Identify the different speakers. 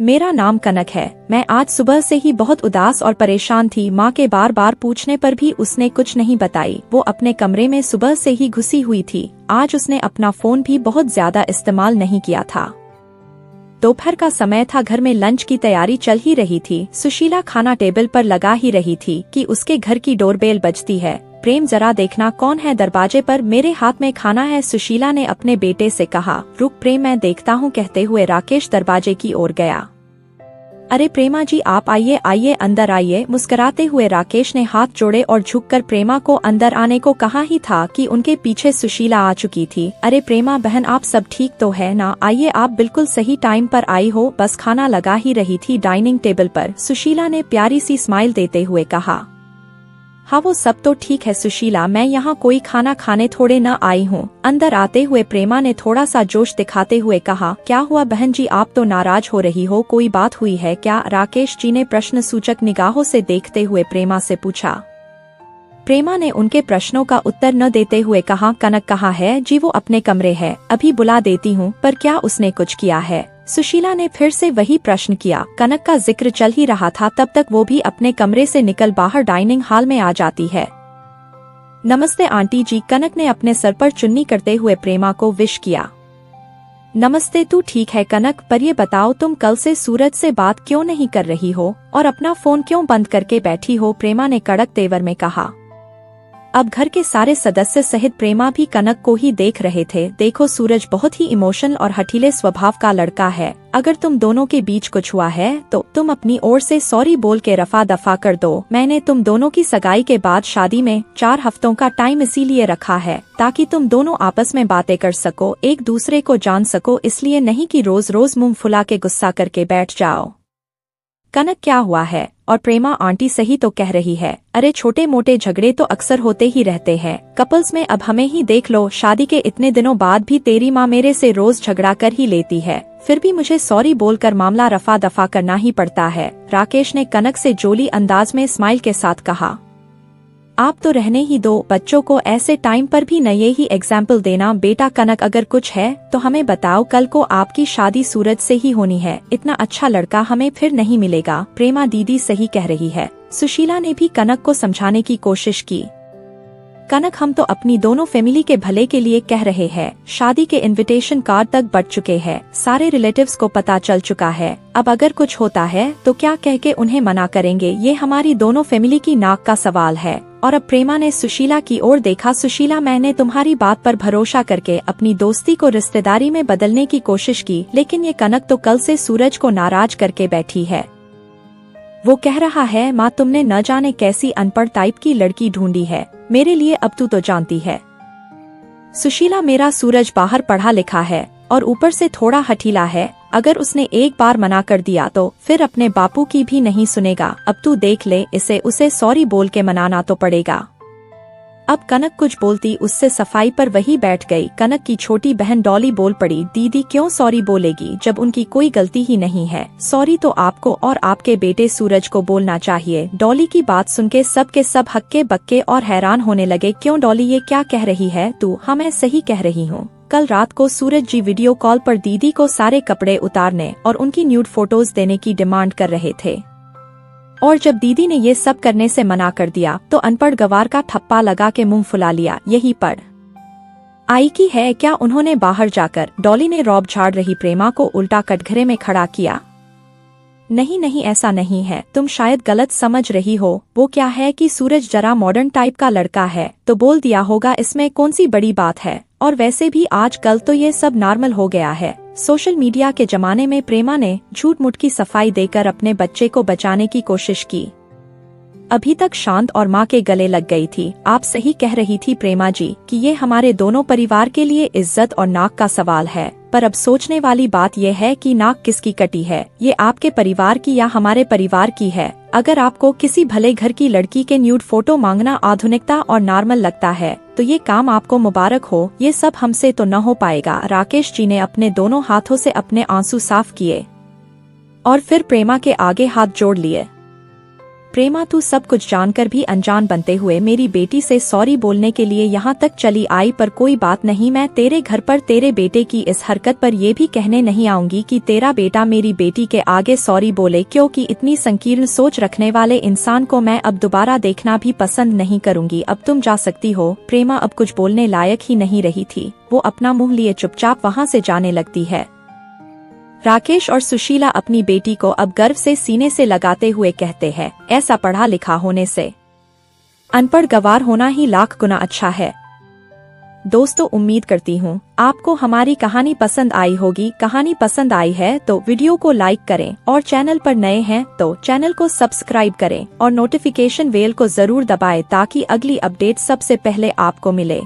Speaker 1: मेरा नाम कनक है। मैं आज सुबह से ही बहुत उदास और परेशान थी। माँ के बार बार पूछने पर भी उसने कुछ नहीं बताई। वो अपने कमरे में सुबह से ही घुसी हुई थी। आज उसने अपना फोन भी बहुत ज्यादा इस्तेमाल नहीं किया था। दोपहर का समय था, घर में लंच की तैयारी चल ही रही थी। सुशीला खाना टेबल पर लगा ही रही थी कि उसके घर की डोरबेल बजती है। प्रेम, जरा देखना कौन है दरवाजे पर, मेरे हाथ में खाना है, सुशीला ने अपने बेटे से कहा। रुक प्रेम, मैं देखता हूँ, कहते हुए राकेश दरवाजे की ओर गया। अरे प्रेमा जी, आप आइए आइए, अंदर आइए। मुस्कुराते हुए राकेश ने हाथ जोड़े और झुककर प्रेमा को अंदर आने को कहा ही था कि उनके पीछे सुशीला आ चुकी थी। अरे प्रेमा बहन, आप सब ठीक तो है ना? आइए, आप बिल्कुल सही टाइम पर आई हो, बस खाना लगा ही रही थी डाइनिंग टेबल पर, सुशीला ने प्यारी सी स्माइल देते हुए कहा। हाँ वो सब तो ठीक है सुशीला, मैं यहाँ कोई खाना खाने थोड़े न आई हूँ। अंदर आते हुए प्रेमा ने थोड़ा सा जोश दिखाते हुए कहा। क्या हुआ बहन जी, आप तो नाराज हो रही हो, कोई बात हुई है क्या? राकेश जी ने प्रश्न सूचक निगाहों से देखते हुए प्रेमा से पूछा। प्रेमा ने उनके प्रश्नों का उत्तर न देते हुए कहा। कनक कहाँ है जी? वो अपने कमरे है, अभी बुला देती हूँ। पर क्या उसने कुछ किया है? सुशीला ने फिर से वही प्रश्न किया। कनक का जिक्र चल ही रहा था, तब तक वो भी अपने कमरे से निकल बाहर डाइनिंग हॉल में आ जाती है। नमस्ते आंटी जी, कनक ने अपने सर पर चुन्नी करते हुए प्रेमा को विश किया। नमस्ते, तू ठीक है कनक? पर ये बताओ, तुम कल से सूरज से बात क्यों नहीं कर रही हो और अपना फोन क्यों बंद करके बैठी हो? प्रेमा ने कड़क तेवर में कहा। अब घर के सारे सदस्य सहित प्रेमा भी कनक को ही देख रहे थे। देखो, सूरज बहुत ही इमोशनल और हठीले स्वभाव का लड़का है। अगर तुम दोनों के बीच कुछ हुआ है तो तुम अपनी ओर से सॉरी बोल के रफा दफा कर दो। मैंने तुम दोनों की सगाई के बाद शादी में 4 हफ्तों का टाइम इसीलिए रखा है ताकि तुम दोनों आपस में बातें कर सको, एक दूसरे को जान सको, इसलिए नहीं कि रोज रोज मुंह फुला के गुस्सा करके बैठ जाओ। कनक, क्या हुआ है? और प्रेमा, आंटी सही तो कह रही है। अरे छोटे मोटे झगड़े तो अक्सर होते ही रहते हैं कपल्स में, अब हमें ही देख लो, शादी के इतने दिनों बाद भी तेरी माँ मेरे से रोज झगड़ा कर ही लेती है, फिर भी मुझे सॉरी बोलकर मामला रफा दफा करना ही पड़ता है। राकेश ने कनक से जोली अंदाज में स्माइल के साथ कहा। आप तो रहने ही दो, बच्चों को ऐसे टाइम पर भी न ये ही एग्जाम्पल देना। बेटा कनक, अगर कुछ है तो हमें बताओ, कल को आपकी शादी सूरज से ही होनी है, इतना अच्छा लड़का हमें फिर नहीं मिलेगा। प्रेमा दीदी सही कह रही है, सुशीला ने भी कनक को समझाने की कोशिश की। कनक, हम तो अपनी दोनों फैमिली के भले के लिए कह रहे हैं। शादी के इनविटेशन कार्ड तक बढ़ चुके हैं, सारे रिलेटिव्स को पता चल चुका है। अब अगर कुछ होता है तो क्या कह के उन्हें मना करेंगे, ये हमारी दोनों फैमिली की नाक का सवाल है। और अब प्रेमा ने सुशीला की ओर देखा। सुशीला, मैंने तुम्हारी बात पर भरोसा करके अपनी दोस्ती को रिश्तेदारी में बदलने की कोशिश की, लेकिन ये कनक तो कल से सूरज को नाराज करके बैठी है। वो कह रहा है, माँ तुमने न जाने कैसी अनपढ़ टाइप की लड़की ढूंढी है मेरे लिए, अब तू तो जानती है सुशीला, मेरा सूरज बाहर पढ़ा लिखा है और ऊपर से थोड़ा हठीला है। अगर उसने एक बार मना कर दिया तो फिर अपने बापू की भी नहीं सुनेगा। अब तू देख ले, इसे उसे सॉरी बोल के मनाना तो पड़ेगा। अब कनक कुछ बोलती उससे सफाई पर वही बैठ गई। कनक की छोटी बहन डॉली बोल पड़ी। दीदी क्यों सॉरी बोलेगी जब उनकी कोई गलती ही नहीं है? सॉरी तो आपको और आपके बेटे सूरज को बोलना चाहिए। डॉली की बात सुन के सब हक्के बक्के और हैरान होने लगे। क्यों डॉली, ये क्या कह रही है तू? हाँ मैं सही कह रही हूँ। कल रात को सूरज जी वीडियो कॉल पर दीदी को सारे कपड़े उतारने और उनकी न्यूड फोटोज देने की डिमांड कर रहे थे, और जब दीदी ने ये सब करने से मना कर दिया तो अनपढ़ गवार का ठप्पा लगा के मुंह फुला लिया। यही पढ़ आई की है क्या? उन्होंने बाहर जाकर डॉली ने रौब झाड़ रही प्रेमा को उल्टा कटघरे में खड़ा किया। नहीं नहीं, ऐसा नहीं है, तुम शायद गलत समझ रही हो। वो क्या है कि सूरज जरा मॉडर्न टाइप का लड़का है तो बोल दिया होगा, इसमें कौन सी बड़ी बात है। और वैसे भी आजकल तो ये सब नॉर्मल हो गया है। सोशल मीडिया के जमाने में प्रेमा ने झूठ मूठ की सफाई देकर अपने बच्चे को बचाने की कोशिश की। अभी तक शांत और माँ के गले लग गई थी। आप सही कह रही थी प्रेमा जी कि ये हमारे दोनों परिवार के लिए इज्जत और नाक का सवाल है, पर अब सोचने वाली बात यह है कि नाक किसकी कटी है, ये आपके परिवार की या हमारे परिवार की है। अगर आपको किसी भले घर की लड़की के न्यूड फोटो मांगना आधुनिकता और नॉर्मल लगता है तो ये काम आपको मुबारक हो, ये सब हमसे तो न हो पाएगा। राकेश जी ने अपने दोनों हाथों से अपने आंसू साफ किए और फिर प्रेमा के आगे हाथ जोड़ लिए। प्रेमा तू सब कुछ जानकर भी अनजान बनते हुए मेरी बेटी से सॉरी बोलने के लिए यहाँ तक चली आई, पर कोई बात नहीं, मैं तेरे घर पर तेरे बेटे की इस हरकत पर ये भी कहने नहीं आऊंगी कि तेरा बेटा मेरी बेटी के आगे सॉरी बोले, क्योंकि इतनी संकीर्ण सोच रखने वाले इंसान को मैं अब दोबारा देखना भी पसंद नहीं करूंगी। अब तुम जा सकती हो। प्रेमा अब कुछ बोलने लायक ही नहीं रही थी, वो अपना मुंह लिए चुपचाप वहाँ से जाने लगती है। राकेश और सुशीला अपनी बेटी को अब गर्व से सीने से लगाते हुए कहते हैं, ऐसा पढ़ा लिखा होने से अनपढ़ गंवार होना ही लाख गुना अच्छा है। दोस्तों, उम्मीद करती हूँ आपको हमारी कहानी पसंद आई होगी। कहानी पसंद आई है तो वीडियो को लाइक करें और चैनल पर नए हैं तो चैनल को सब्सक्राइब करें और नोटिफिकेशन बेल को जरूर दबाएं ताकि अगली अपडेट सबसे पहले आपको मिले।